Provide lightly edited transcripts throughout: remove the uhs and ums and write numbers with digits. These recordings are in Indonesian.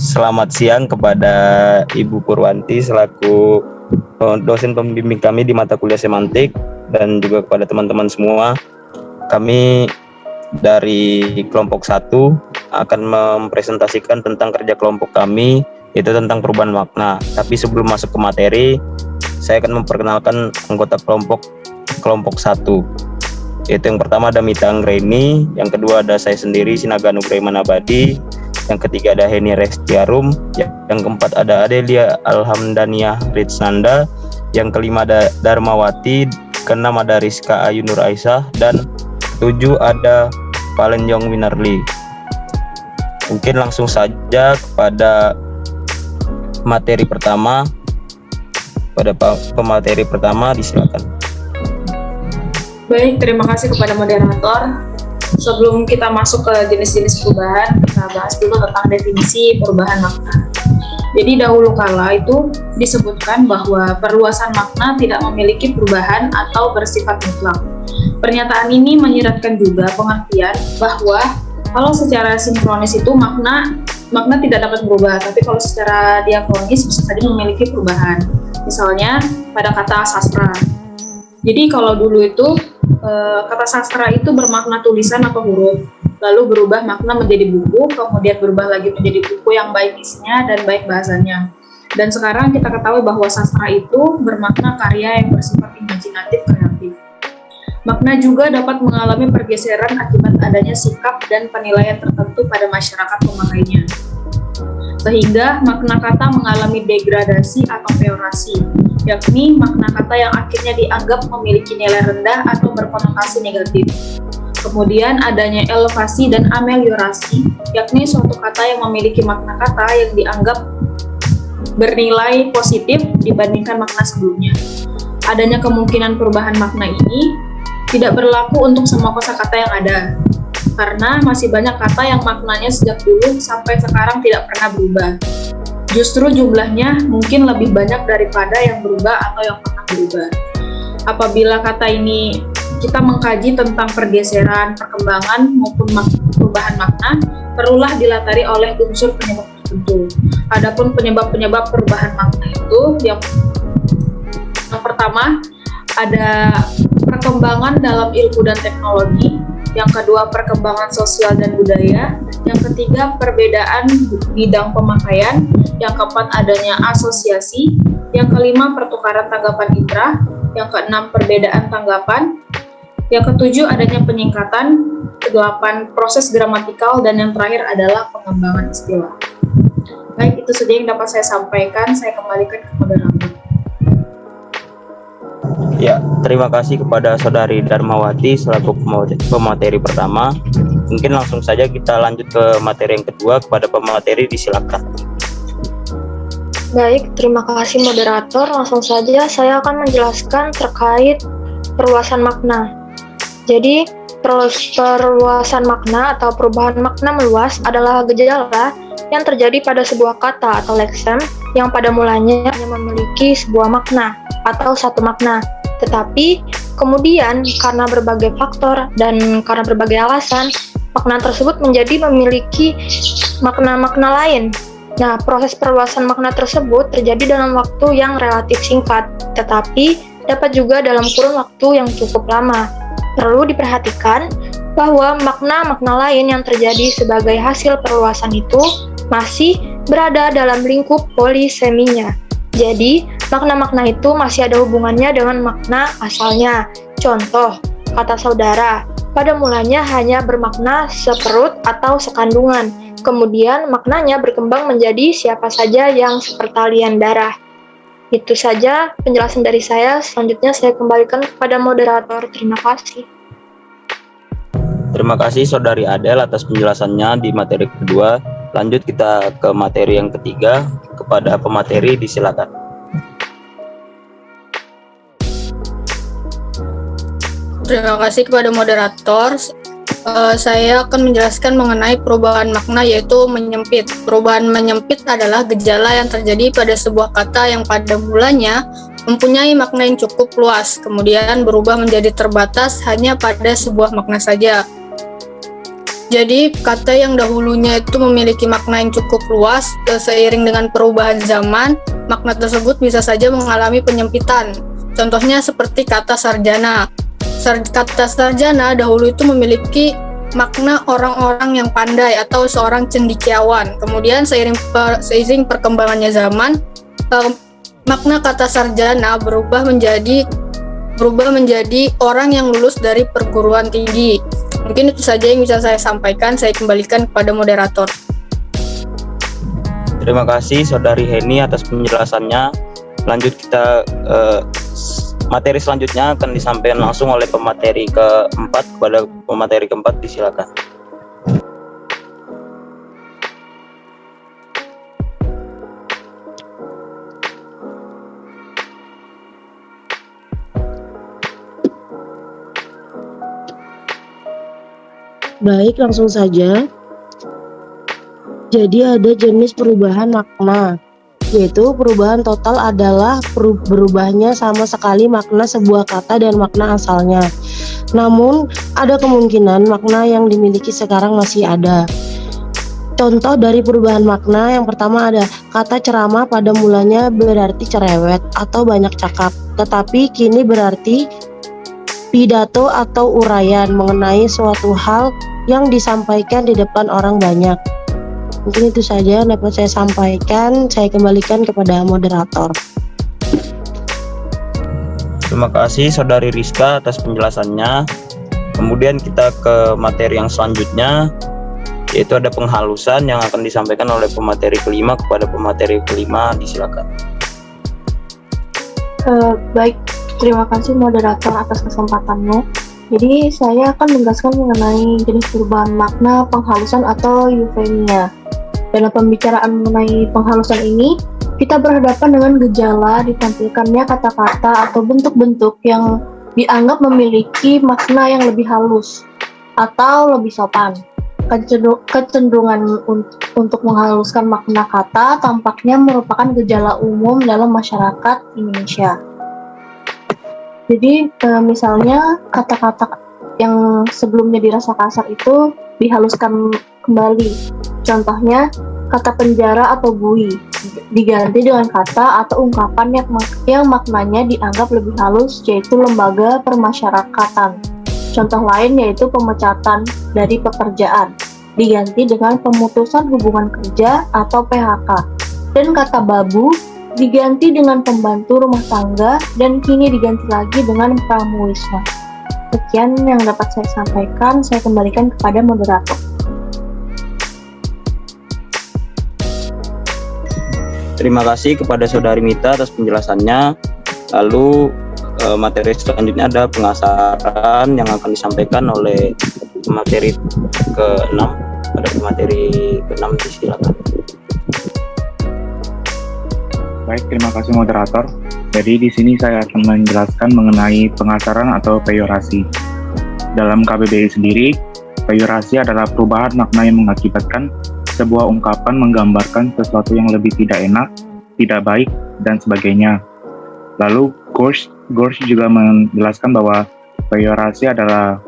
Selamat siang kepada Ibu Purwanti selaku dosen pembimbing kami di mata kuliah semantik, dan juga kepada teman-teman semua. Kami dari kelompok 1 akan mempresentasikan tentang kerja kelompok kami, yaitu tentang perubahan makna. Tapi sebelum masuk ke materi, saya akan memperkenalkan anggota kelompok 1. Yaitu yang pertama ada Mita Anggreni, yang kedua ada saya sendiri Sinaga Nugraha Manabadi, yang ketiga ada Heni Restiarum, yang keempat ada Adelia Alhamdaniah Ritsnanda, yang kelima ada Darmawati, keenam ada Rizka Ayu Nur Aisyah, dan 7 ada Valenjong Winarli. Mungkin langsung saja kepada materi pertama. Pada pemateri pertama disilakan. Baik, terima kasih kepada moderator. Sebelum kita masuk ke jenis-jenis perubahan, kita bahas dulu tentang definisi perubahan makna. Jadi dahulu kala itu disebutkan bahwa perluasan makna tidak memiliki perubahan atau bersifat mutlak. Pernyataan ini menyiratkan juga pengertian bahwa kalau secara sinkronis itu makna tidak dapat berubah, tapi kalau secara diakronis bisa saja memiliki perubahan. Misalnya pada kata sastra. Jadi kalau dulu itu kata sastra itu bermakna tulisan atau huruf, lalu berubah makna menjadi buku, kemudian berubah lagi menjadi buku yang baik isinya dan baik bahasanya. Dan sekarang kita ketahui bahwa sastra itu bermakna karya yang bersifat imajinatif kreatif. Makna juga dapat mengalami pergeseran akibat adanya sikap dan penilaian tertentu pada masyarakat pemakainya. Sehingga makna kata mengalami degradasi atau peorasi, yakni makna kata yang akhirnya dianggap memiliki nilai rendah atau berkonotasi negatif. Kemudian adanya elevasi dan ameliorasi, yakni suatu kata yang memiliki makna kata yang dianggap bernilai positif dibandingkan makna sebelumnya. Adanya kemungkinan perubahan makna ini tidak berlaku untuk semua kosakata yang ada, karena masih banyak kata yang maknanya sejak dulu sampai sekarang tidak pernah berubah. Justru jumlahnya mungkin lebih banyak daripada yang berubah atau yang pernah berubah. Apabila kata ini kita mengkaji tentang pergeseran, perkembangan maupun perubahan makna, perlulah dilatari oleh unsur penyebab tertentu. Adapun penyebab-penyebab perubahan makna itu yang pertama ada perkembangan dalam ilmu dan teknologi, yang kedua perkembangan sosial dan budaya, yang ketiga perbedaan bidang pemakaian, yang keempat adanya asosiasi, yang kelima pertukaran tanggapan indera, yang keenam perbedaan tanggapan, yang ketujuh adanya penyingkatan, kedelapan proses gramatikal, dan yang terakhir adalah pengembangan istilah. Baik, itu saja yang dapat saya sampaikan. Saya kembalikan ke moderator. Ya, terima kasih kepada Saudari Darmawati selaku pemateri pertama. Mungkin langsung saja kita lanjut ke materi yang kedua. Kepada pemateri disilakan. Baik, terima kasih moderator. Langsung saja saya akan menjelaskan terkait perluasan makna. Jadi, perluasan makna atau perubahan makna meluas adalah gejala yang terjadi pada sebuah kata atau leksem yang pada mulanya hanya memiliki sebuah makna atau satu makna. Tetapi kemudian karena berbagai faktor dan karena berbagai alasan, makna tersebut menjadi memiliki makna-makna lain. Nah, proses perluasan makna tersebut terjadi dalam waktu yang relatif singkat, tetapi dapat juga dalam kurun waktu yang cukup lama. Perlu diperhatikan bahwa makna-makna lain yang terjadi sebagai hasil perluasan itu masih berada dalam lingkup poliseminya. Jadi, makna-makna itu masih ada hubungannya dengan makna asalnya. Contoh, kata saudara, pada mulanya hanya bermakna seperut atau sekandungan. Kemudian maknanya berkembang menjadi siapa saja yang sepertalian darah. Itu saja penjelasan dari saya. Selanjutnya saya kembalikan kepada moderator. Terima kasih. Terima kasih Saudari Adel atas penjelasannya di materi kedua. Lanjut kita ke materi yang ketiga. Kepada pemateri disilakan. Terima kasih kepada moderator. Saya akan menjelaskan mengenai perubahan makna, yaitu menyempit. Perubahan menyempit adalah gejala yang terjadi pada sebuah kata yang pada mulanya mempunyai makna yang cukup luas, kemudian berubah menjadi terbatas hanya pada sebuah makna saja. Jadi kata yang dahulunya itu memiliki makna yang cukup luas, seiring dengan perubahan zaman, makna tersebut bisa saja mengalami penyempitan. Contohnya seperti kata sarjana. Kata sarjana dahulu itu memiliki makna orang-orang yang pandai atau seorang cendekiawan. Kemudian seiring perkembangannya zaman, makna kata sarjana berubah menjadi orang yang lulus dari perguruan tinggi. Mungkin itu saja yang bisa saya sampaikan. Saya kembalikan kepada moderator. Terima kasih Saudari Heni atas penjelasannya. Lanjut kita materi selanjutnya akan disampaikan langsung oleh pemateri keempat. Kepada pemateri keempat disilakan. Baik, langsung saja. Jadi ada jenis perubahan makna, yaitu perubahan total adalah berubahnya sama sekali makna sebuah kata dan makna asalnya. Namun, ada kemungkinan makna yang dimiliki sekarang masih ada. Contoh dari perubahan makna yang pertama ada kata ceramah pada mulanya berarti cerewet atau banyak cakap, tetapi kini berarti pidato atau uraian mengenai suatu hal yang disampaikan di depan orang banyak. Mungkin itu saja yang dapat saya sampaikan. Saya kembalikan kepada moderator. Terima kasih Saudari Rizka atas penjelasannya. Kemudian kita ke materi yang selanjutnya, yaitu ada penghalusan yang akan disampaikan oleh pemateri kelima kepada pemateri kelima. Disilakan. Baik, terima kasih moderator atas kesempatannya. Jadi saya akan menjelaskan mengenai jenis perubahan makna penghalusan atau eufemia. Dalam pembicaraan mengenai penghalusan ini, kita berhadapan dengan gejala ditampilkannya kata-kata atau bentuk-bentuk yang dianggap memiliki makna yang lebih halus atau lebih sopan. Kecenderungan untuk menghaluskan makna kata tampaknya merupakan gejala umum dalam masyarakat Indonesia. Jadi misalnya kata-kata yang sebelumnya dirasa kasar itu dihaluskan kembali. Contohnya kata penjara atau bui diganti dengan kata atau ungkapan yang maknanya dianggap lebih halus, yaitu lembaga permasyarakatan. Contoh lain yaitu pemecatan dari pekerjaan diganti dengan pemutusan hubungan kerja atau PHK. Dan kata babu diganti dengan pembantu rumah tangga dan kini diganti lagi dengan pramuwisma. Sekian yang dapat saya sampaikan. Saya kembalikan kepada moderator. Terima kasih kepada Saudari Mita atas penjelasannya. Lalu materi selanjutnya ada pengasaran yang akan disampaikan oleh materi ke-6. Pada materi ke-6 disilakan. Baik, terima kasih moderator. Jadi di sini saya akan menjelaskan mengenai pengasaran atau peyorasi. Dalam KBBI sendiri, peyorasi adalah perubahan makna yang mengakibatkan sebuah ungkapan menggambarkan sesuatu yang lebih tidak enak, tidak baik, dan sebagainya. Lalu Gorsh juga menjelaskan bahwa peyorasi adalah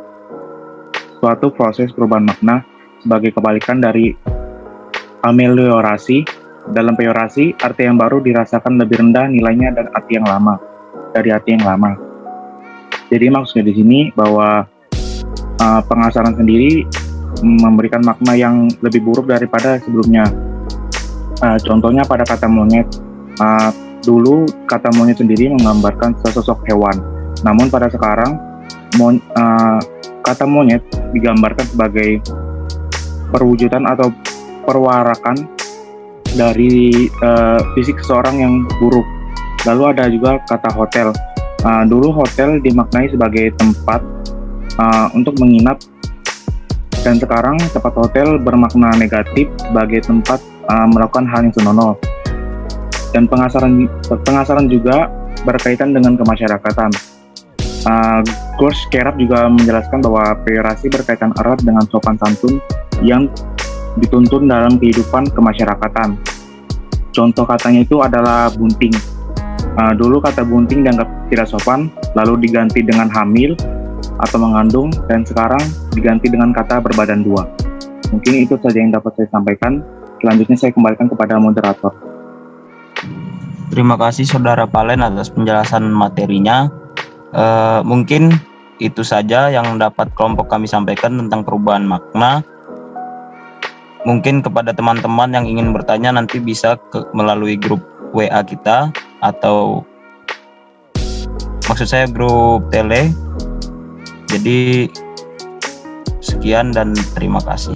suatu proses perubahan makna sebagai kebalikan dari ameliorasi. Dalam peyorasi, arti yang baru dirasakan lebih rendah nilainya dari arti yang lama. Jadi maksudnya di sini bahwa pengasaran sendiri memberikan makna yang lebih buruk daripada sebelumnya. Contohnya pada kata monyet. Dulu kata monyet sendiri menggambarkan sesosok hewan. Namun pada sekarang kata monyet digambarkan sebagai perwujudan atau perwarakan dari fisik seseorang yang buruk. Lalu ada juga kata hotel. Dulu hotel dimaknai sebagai tempat untuk menginap, dan sekarang tempat hotel bermakna negatif sebagai tempat melakukan hal yang senonoh. Dan pengasaran juga berkaitan dengan kemasyarakatan. Gorsh Kerap juga menjelaskan bahwa peyorasi berkaitan erat dengan sopan santun yang dituntun dalam kehidupan kemasyarakatan. Contoh katanya itu adalah bunting. Dulu kata bunting dianggap tidak sopan, lalu diganti dengan hamil atau mengandung, dan sekarang diganti dengan kata berbadan dua. Mungkin itu saja yang dapat saya sampaikan. Selanjutnya saya kembalikan kepada moderator. Terima kasih Saudara Palen atas penjelasan materinya. Mungkin itu saja yang dapat kelompok kami sampaikan tentang perubahan makna. Mungkin kepada teman-teman yang ingin bertanya nanti bisa melalui grup WA kita atau maksud saya grup tele. Jadi sekian dan terima kasih.